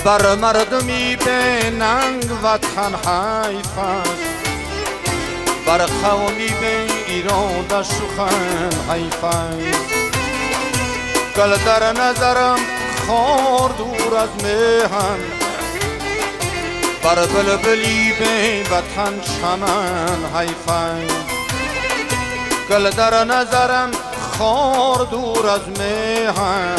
بر مردمی به ننگ وطن حیف است، بر قومی به ایران سخن حیف است. گل در نظرم خار دور از مهن، بر بلبلی به وطن چمن حیف است. گل در نظرم خار دور از مهن،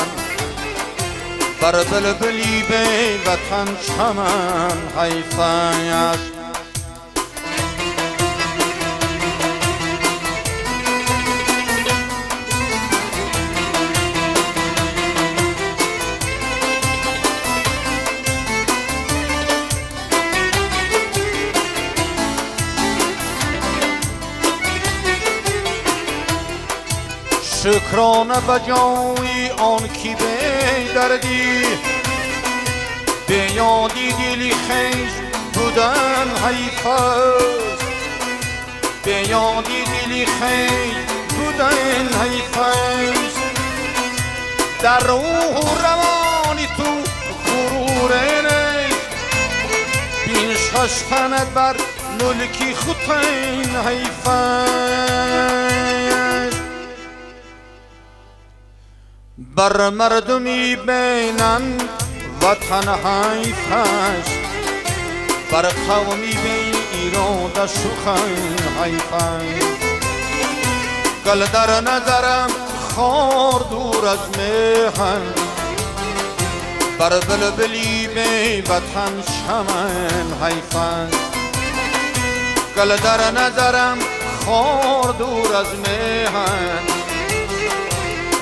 بر بلبلی به وطن چمن حیف است. شکرانه بجای آن کی به دردی، به یادی دلی خیش بودن حیف است. به یادی دلی خیش بودن حیف است. در روح و روانی تو غرور نیست، بین ششتنت بر ملکی خودتین حیف است. بر مردمی بینن وطن حیف است، بر قومی به ایران سخن حیف است. گل در نظرم خار دور از مهن، بر بلبلی به وطن چمن حیف است. گل در نظرم خار دور از مهن،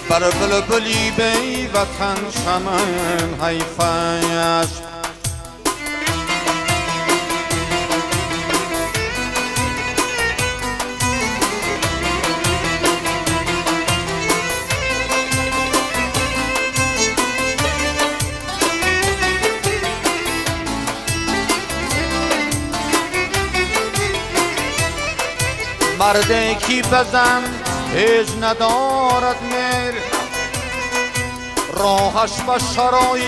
بر بلبلی به وطن چمن حیف است. مرده کی بزن هیچ ندارد میر، راهش به شرای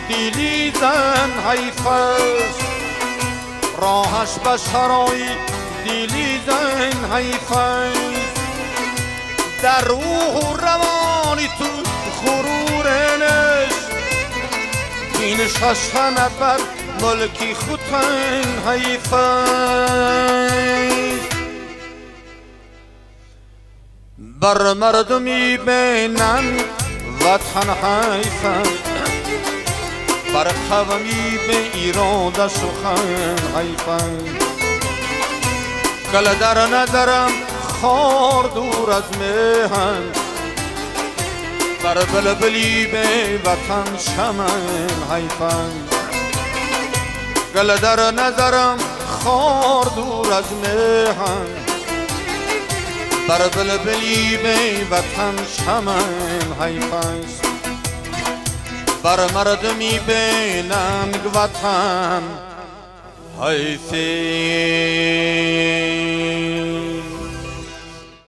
دلی زن حیف است. راهش به شرای دلی زن حیف است. در روح و روانی تو غرور نیست، این ششتنت بر ملکی خودتین حیف است. بر مردمی بینن وطن حیف است، بر قومی به ایران سخن حیف است. گل در نظرم خار دور از مهن، بر بلبلی به وطن چمن حیف است. گل در نظرم خار دور از مهن، بر بلبلی به وطن چمن حیف است. بر مردمی به ننگ وطن حیف است.